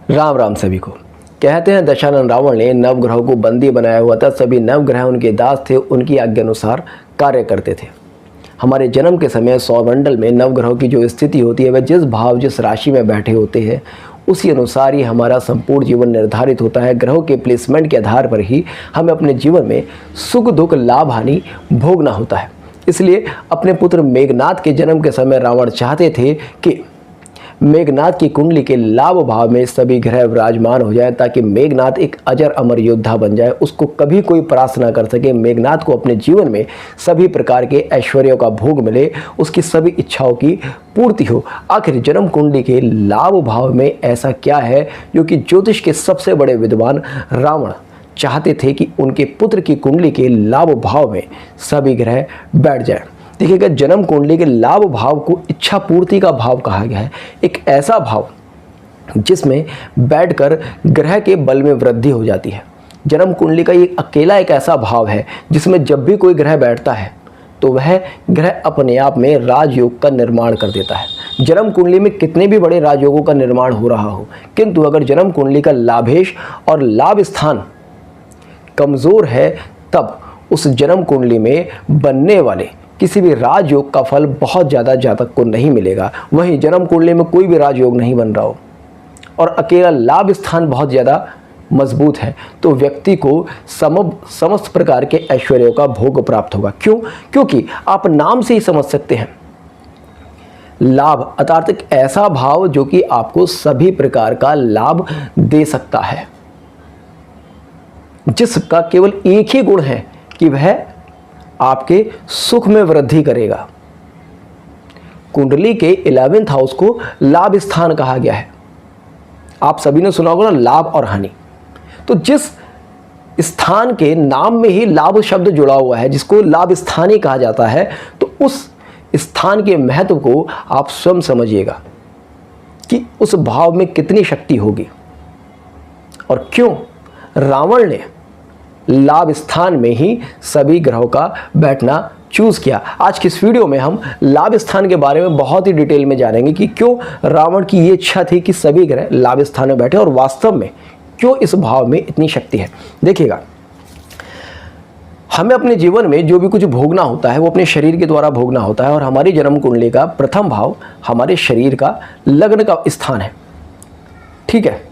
राम राम सभी को। कहते हैं दशानन रावण ने नवग्रहों को बंदी बनाया हुआ था। सभी नवग्रह उनके दास थे, उनकी आज्ञा अनुसार कार्य करते थे। हमारे जन्म के समय सौरमंडल में नवग्रहों की जो स्थिति होती है वह जिस भाव जिस राशि में बैठे होते हैं उसी अनुसार ही हमारा संपूर्ण जीवन निर्धारित होता है। ग्रहों के प्लेसमेंट के आधार पर ही हमें अपने जीवन में सुख दुख लाभ हानि भोगना होता है। इसलिए अपने पुत्र मेघनाद के जन्म के समय रावण चाहते थे कि मेघनाद की कुंडली के लाभ भाव में सभी ग्रह विराजमान हो जाए ताकि मेघनाद एक अजर अमर योद्धा बन जाए, उसको कभी कोई परास्त ना कर सके। मेघनाद को अपने जीवन में सभी प्रकार के ऐश्वर्यों का भोग मिले, उसकी सभी इच्छाओं की पूर्ति हो। आखिर जन्म कुंडली के लाभ भाव में ऐसा क्या है जो कि ज्योतिष के सबसे बड़े विद्वान रावण चाहते थे कि उनके पुत्र की कुंडली के लाभ भाव में सभी ग्रह बैठ जाए। देखिएगा, जन्म कुंडली के लाभ भाव को इच्छा पूर्ति का भाव कहा गया है। एक ऐसा भाव जिसमें बैठकर ग्रह के बल में वृद्धि हो जाती है। जन्म कुंडली का ये अकेला एक ऐसा भाव है जिसमें जब भी कोई ग्रह बैठता है तो वह ग्रह अपने आप में राजयोग का निर्माण कर देता है। जन्म कुंडली में कितने भी बड़े राजयोगों का निर्माण हो रहा हो, किंतु अगर जन्म कुंडली का लाभेश और लाभ स्थान कमज़ोर है तब उस जन्म कुंडली में बनने वाले किसी भी राजयोग का फल बहुत ज़्यादा जातक को नहीं मिलेगा। वहीं जन्म कुंडली में कोई भी राजयोग नहीं बन रहा हो और अकेला लाभ स्थान बहुत ज़्यादा मजबूत है तो व्यक्ति को समस्त प्रकार के ऐश्वर्यों का भोग प्राप्त होगा। क्यों? क्योंकि आप नाम से ही समझ सकते हैं, लाभ अर्थात एक ऐसा भाव जो कि आपको सभी प्रकार का लाभ दे सकता है, जिसका केवल एक ही गुण है कि वह आपके सुख में वृद्धि करेगा। कुंडली के 11th हाउस को लाभ स्थान कहा गया है। आप सभी ने सुना होगा ना, लाभ और हानि। तो जिस स्थान के नाम में ही लाभ शब्द जुड़ा हुआ है, जिसको लाभ स्थान ही कहा जाता है, तो उस स्थान के महत्व को आप स्वयं समझिएगा कि उस भाव में कितनी शक्ति होगी और क्यों रावण ने लाभ स्थान में ही सभी ग्रहों का बैठना चूज किया। आज की इस वीडियो में हम लाभ स्थान के बारे में बहुत ही डिटेल में जानेंगे कि क्यों रावण की ये इच्छा थी कि सभी ग्रह लाभ स्थान में बैठे और वास्तव में क्यों इस भाव में इतनी शक्ति है। देखिएगा, हमें अपने जीवन में जो भी कुछ भोगना होता है वो अपने शरीर के द्वारा भोगना होता है और हमारी जन्म कुंडली का प्रथम भाव हमारे शरीर का लग्न का स्थान है। ठीक है,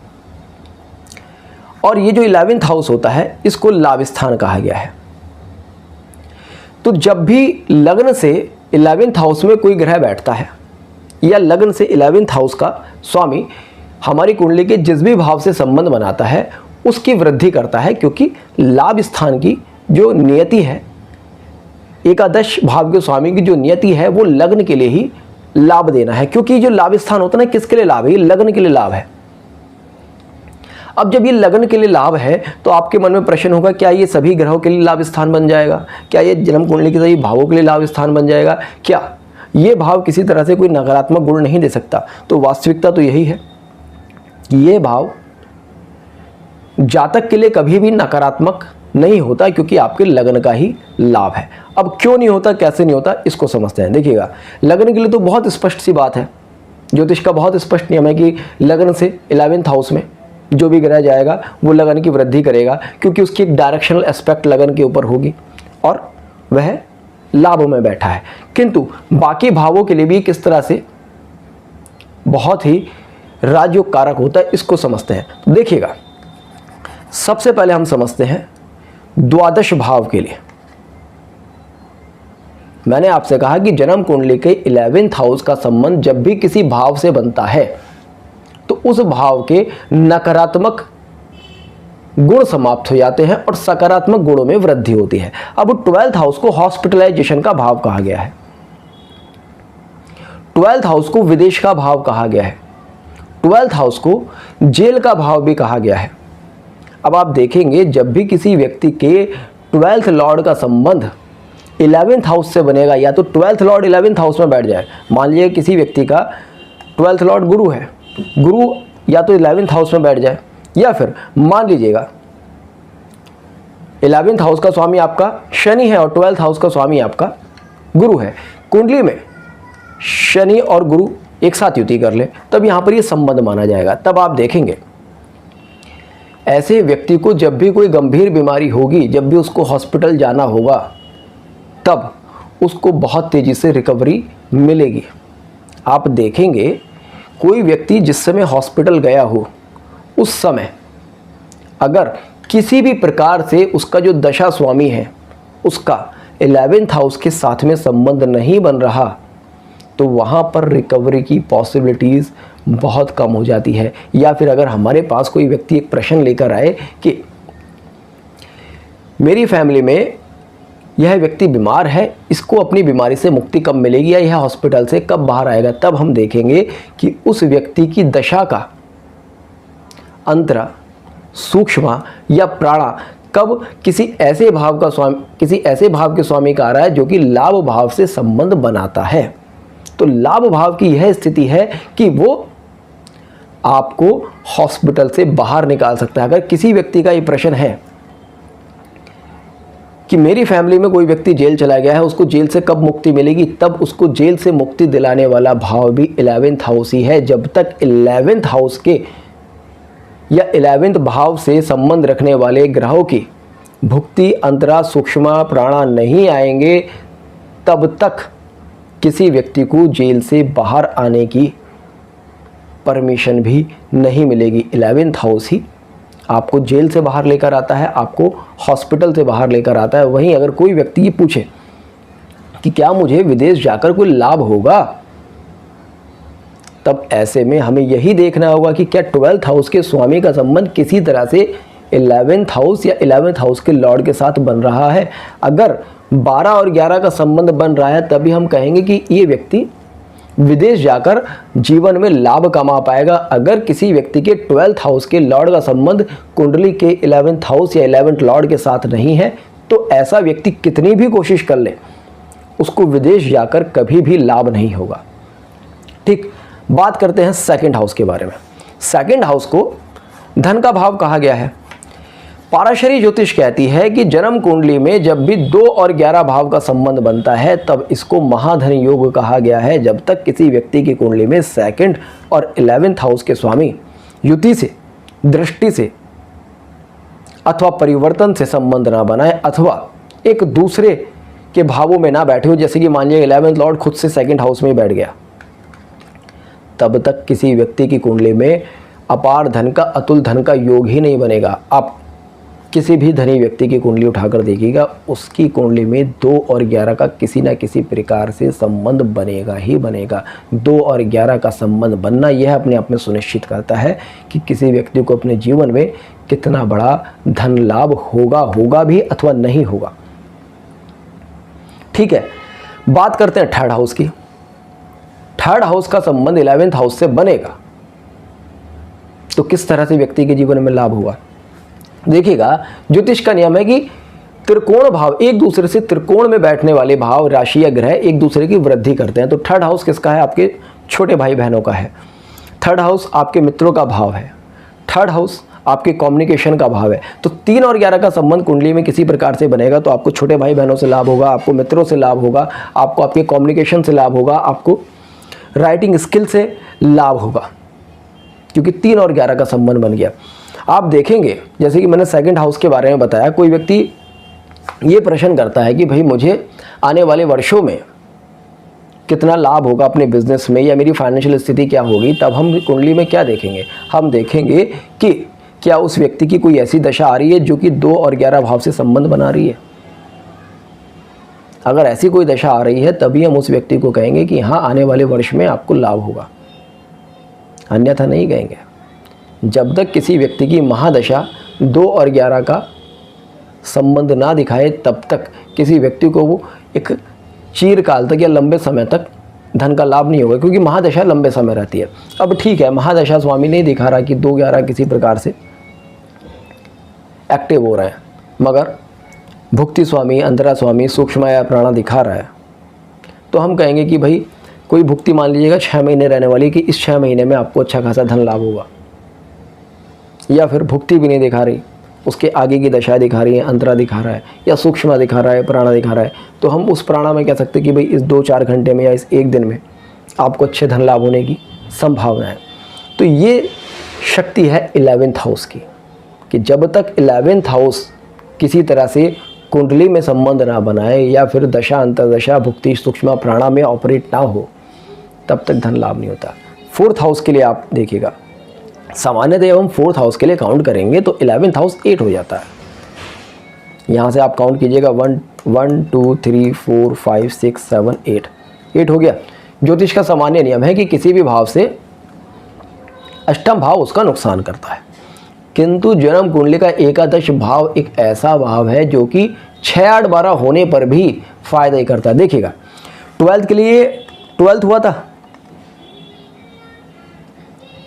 और ये जो 11th हाउस होता है इसको लाभ स्थान कहा गया है। तो जब भी लग्न से 11th हाउस में कोई ग्रह बैठता है या लग्न से 11th हाउस का स्वामी हमारी कुंडली के जिस भी भाव से संबंध बनाता है उसकी वृद्धि करता है, क्योंकि लाभ स्थान की जो नियति है, एकादश भाव के स्वामी की जो नियति है वो लग्न के लिए ही लाभ देना है। क्योंकि जो लाभ स्थान होता है ना, किसके लिए लाभ है? ये लग्न के लिए लाभ है। अब जब ये लग्न के लिए लाभ है तो आपके मन में प्रश्न होगा, क्या ये सभी ग्रहों के लिए लाभ स्थान बन जाएगा? क्या ये जन्म कुंडली के सभी भावों के लिए लाभ स्थान बन जाएगा? क्या ये भाव किसी तरह से कोई नकारात्मक गुण नहीं दे सकता? तो वास्तविकता तो यही है कि ये भाव जातक के लिए कभी भी नकारात्मक नहीं होता, क्योंकि आपके लग्न का ही लाभ है। अब क्यों नहीं होता, कैसे नहीं होता, इसको समझते हैं। देखिएगा, लग्न के लिए तो बहुत स्पष्ट सी बात है, ज्योतिष का बहुत स्पष्ट नियम है कि लग्न से 11th हाउस में जो भी ग्रह जाएगा वो लगन की वृद्धि करेगा, क्योंकि उसकी एक डायरेक्शनल एस्पेक्ट लगन के ऊपर होगी और वह लाभ में बैठा है। किंतु बाकी भावों के लिए भी किस तरह से बहुत ही राजयोग कारक होता है, इसको समझते हैं। तो देखिएगा, सबसे पहले हम समझते हैं द्वादश भाव के लिए। मैंने आपसे कहा कि जन्म कुंडली के 11th हाउस का संबंध जब भी किसी भाव से बनता है तो उस भाव के नकारात्मक गुण समाप्त हो जाते हैं और सकारात्मक गुणों में वृद्धि होती है। अब 12th हाउस को हॉस्पिटलाइजेशन का भाव कहा गया है, 12th हाउस को विदेश का भाव कहा गया है, 12th हाउस को जेल का भाव भी कहा गया है। अब आप देखेंगे, जब भी किसी व्यक्ति के 12th लॉर्ड का संबंध 11th हाउस से बनेगा, या तो 12th लॉर्ड 11th हाउस में बैठ जाए, मान लीजिए किसी व्यक्ति का 12th लॉर्ड गुरु है, गुरु या तो 11th हाउस में बैठ जाए, या फिर मान लीजिएगा 11th हाउस का स्वामी आपका शनि है और 12th हाउस का स्वामी आपका गुरु है। कुंडली में शनि और गुरु एक साथ युति कर ले, तब यहां पर ये संबंध माना जाएगा। तब आप देखेंगे ऐसे व्यक्ति को जब भी कोई गंभीर बीमारी होगी, जब भी उसको हॉस्पिटल जाना होगा, तब उसको बहुत तेज़ी से रिकवरी मिलेगी। आप देखेंगे कोई व्यक्ति जिस समय हॉस्पिटल गया हो, उस समय अगर किसी भी प्रकार से उसका जो दशा स्वामी है उसका 11th हाउस के साथ में संबंध नहीं बन रहा, तो वहाँ पर रिकवरी की पॉसिबिलिटीज़ बहुत कम हो जाती है। या फिर अगर हमारे पास कोई व्यक्ति एक प्रश्न लेकर आए कि मेरी फैमिली में यह व्यक्ति बीमार है, इसको अपनी बीमारी से मुक्ति कब मिलेगी या यह हॉस्पिटल से कब बाहर आएगा, तब हम देखेंगे कि उस व्यक्ति की दशा का अंतरा, सूक्ष्म या प्राणा कब किसी ऐसे भाव के स्वामी का आ रहा है जो कि लाभ भाव से संबंध बनाता है। तो लाभ भाव की यह स्थिति है कि वो आपको हॉस्पिटल से बाहर निकाल सकता है। अगर किसी व्यक्ति का ये प्रश्न है कि मेरी फैमिली में कोई व्यक्ति जेल चला गया है, उसको जेल से कब मुक्ति मिलेगी, तब उसको जेल से मुक्ति दिलाने वाला भाव भी 11th हाउस ही है। जब तक 11th हाउस के या 11th भाव से संबंध रखने वाले ग्रहों की भुक्ति, अंतरा, सूक्ष्म, प्राणा नहीं आएंगे, तब तक किसी व्यक्ति को जेल से बाहर आने की परमिशन भी नहीं मिलेगी। 11th हाउस ही आपको जेल से बाहर लेकर आता है, आपको हॉस्पिटल से बाहर लेकर आता है। वहीं अगर कोई व्यक्ति ये पूछे कि क्या मुझे विदेश जाकर कोई लाभ होगा, तब ऐसे में हमें यही देखना होगा कि क्या 12th हाउस के स्वामी का संबंध किसी तरह से 11th हाउस या 11th हाउस के लॉर्ड के साथ बन रहा है। अगर 12 और 11 का संबंध बन रहा है, तभी हम कहेंगे कि ये व्यक्ति विदेश जाकर जीवन में लाभ कमा पाएगा। अगर किसी व्यक्ति के 12th हाउस के लॉर्ड का संबंध कुंडली के 11th हाउस या 11th लॉर्ड के साथ नहीं है, तो ऐसा व्यक्ति कितनी भी कोशिश कर ले, उसको विदेश जाकर कभी भी लाभ नहीं होगा। ठीक, बात करते हैं 2nd हाउस के बारे में। 2nd हाउस को धन का भाव कहा गया है। पाराशरी ज्योतिष कहती है कि जन्म कुंडली में जब भी 2 और 11 भाव का संबंध बनता है, तब इसको महाधन योग कहा गया है। जब तक किसी व्यक्ति की कुंडली में 2nd और 11th हाउस के स्वामी युति से, दृष्टि से अथवा परिवर्तन से संबंध ना बनाए, अथवा एक दूसरे के भावों में ना बैठे हो, जैसे कि मान लीजिए 11th लॉर्ड खुद से 2nd हाउस में बैठ गया, तब तक किसी व्यक्ति की कुंडली में अपार धन का, अतुल धन का योग ही नहीं बनेगा। आप किसी भी धनी व्यक्ति की कुंडली उठाकर देखिएगा, उसकी कुंडली में 2 और 11 का किसी न किसी प्रकार से संबंध बनेगा ही बनेगा। 2 और 11 का संबंध बनना यह अपने आप में सुनिश्चित करता है कि किसी व्यक्ति को अपने जीवन में कितना बड़ा धन लाभ होगा भी अथवा नहीं होगा। ठीक है, बात करते हैं 3rd हाउस की। 3rd हाउस का संबंध 11th हाउस से बनेगा तो किस तरह से व्यक्ति के जीवन में लाभ होगा। देखिएगा, ज्योतिष का नियम है कि त्रिकोण भाव, एक दूसरे से त्रिकोण में बैठने वाले भाव, राशि या ग्रह एक दूसरे की वृद्धि करते हैं। तो 3rd हाउस किसका है? आपके छोटे भाई बहनों का है। 3rd हाउस आपके मित्रों का भाव है। 3rd हाउस आपके कम्युनिकेशन का भाव है। तो 3 और 11 का संबंध कुंडली में किसी प्रकार से बनेगा तो आपको छोटे भाई बहनों से लाभ होगा, आपको मित्रों से लाभ होगा, आपको आपके कम्युनिकेशन से लाभ होगा, आपको राइटिंग स्किल से लाभ होगा, क्योंकि 3 और 11 का संबंध बन गया। आप देखेंगे, जैसे कि मैंने 2nd हाउस के बारे में बताया, कोई व्यक्ति ये प्रश्न करता है कि भाई मुझे आने वाले वर्षों में कितना लाभ होगा अपने बिजनेस में, या मेरी फाइनेंशियल स्थिति क्या होगी, तब हम कुंडली में क्या देखेंगे? हम देखेंगे कि क्या उस व्यक्ति की कोई ऐसी दशा आ रही है जो कि 2 और 11 भाव से संबंध बना रही है। अगर ऐसी कोई दशा आ रही है तभी हम उस व्यक्ति को कहेंगे कि हाँ, आने वाले वर्ष में आपको लाभ होगा, अन्यथा नहीं कहेंगे। जब तक किसी व्यक्ति की महादशा 2 और 11 का संबंध ना दिखाए, तब तक किसी व्यक्ति को वो एक चिरकाल तक या लंबे समय तक धन का लाभ नहीं होगा, क्योंकि महादशा लंबे समय रहती है। अब ठीक है, महादशा स्वामी नहीं दिखा रहा कि 2-11 किसी प्रकार से एक्टिव हो रहे हैं, मगर भुक्ति स्वामी, अंतरा स्वामी, सूक्ष्म या प्राणा दिखा रहा है, तो हम कहेंगे कि भाई कोई भुक्ति मान लीजिएगा 6 महीने रहने वाली, कि इस 6 महीने में आपको अच्छा खासा धन लाभ होगा। या फिर भुक्ति भी नहीं दिखा रही, उसके आगे की दशाएं दिखा रही हैं, अंतरा दिखा रहा है या सूक्ष्म दिखा रहा है, प्राणा दिखा रहा है, तो हम उस प्राणा में कह सकते हैं कि भाई इस 2-4 घंटे में या इस 1 दिन में आपको अच्छे धन लाभ होने की संभावना है। तो ये शक्ति है 11th हाउस की। कि जब तक 11th हाउस किसी तरह से कुंडली में संबंध ना बनाए या फिर दशा अंतर्दशा भुक्ति सूक्ष्म प्राणा में ऑपरेट ना हो, तब तक धन लाभ नहीं होता। 4th हाउस के लिए आप देखिएगा, सामान्यतः हम 4th हाउस के लिए काउंट करेंगे तो 11th हाउस 8 हो जाता है। यहाँ से आप काउंट कीजिएगा 1 2 3 4 5 6 7 8 हो गया। ज्योतिष का सामान्य नियम है कि किसी भी भाव से अष्टम भाव उसका नुकसान करता है, किंतु जन्म कुंडली का एकादश भाव एक ऐसा भाव है जो कि 6 8 12 होने पर भी फायदा ही करता है। देखिएगा 12th के लिए 12th हुआ था,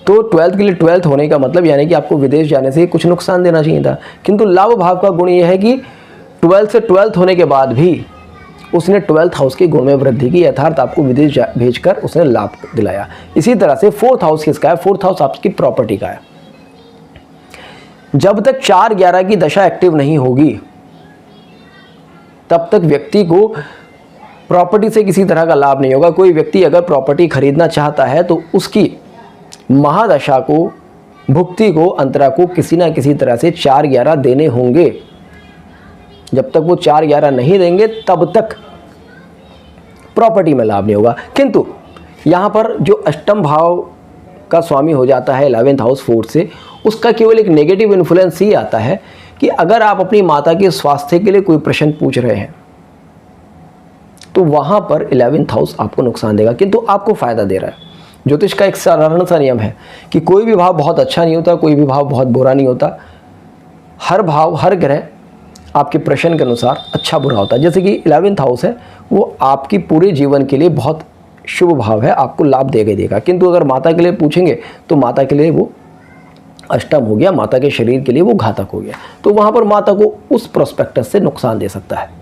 तो 12th के लिए 12th होने का मतलब यानी कि आपको विदेश जाने से कुछ नुकसान देना चाहिए था, किंतु लाभ भाव का गुण यह है कि 12th से 12th होने के बाद भी उसने 12th हाउस के गुण में वृद्धि की, यथार्थ आपको विदेश भेजकर उसने लाभ दिलाया। इसी तरह से 4th हाउस किसका है? 4th हाउस आपकी प्रॉपर्टी का है। जब तक 4-11 की दशा एक्टिव नहीं होगी तब तक व्यक्ति को प्रॉपर्टी से किसी तरह का लाभ नहीं होगा। कोई व्यक्ति अगर प्रॉपर्टी खरीदना चाहता है तो उसकी महादशा को, भुक्ति को, अंतरा को किसी ना किसी तरह से 4-11 देने होंगे। जब तक वो 4-11 नहीं देंगे तब तक प्रॉपर्टी में लाभ नहीं होगा। किंतु यहाँ पर जो अष्टम भाव का स्वामी हो जाता है 11th हाउस 4th से, उसका केवल एक नेगेटिव इन्फ्लुएंस ही आता है कि अगर आप अपनी माता के स्वास्थ्य के लिए कोई प्रश्न पूछ रहे हैं तो वहाँ पर 11th हाउस आपको नुकसान देगा, किंतु आपको फ़ायदा दे रहा है। ज्योतिष का एक साधारण सा नियम है कि कोई भी भाव बहुत अच्छा नहीं होता, कोई भी भाव बहुत बुरा नहीं होता। हर भाव, हर ग्रह आपके प्रश्न के अनुसार अच्छा बुरा होता है। जैसे कि 11th हाउस है, वो आपकी पूरे जीवन के लिए बहुत शुभ भाव है, आपको लाभ देगा देगा। किंतु अगर माता के लिए पूछेंगे तो माता के लिए वो अष्टम हो गया, माता के शरीर के लिए वो घातक हो गया, तो वहाँ पर माता को उस प्रोस्पेक्टस से नुकसान दे सकता है।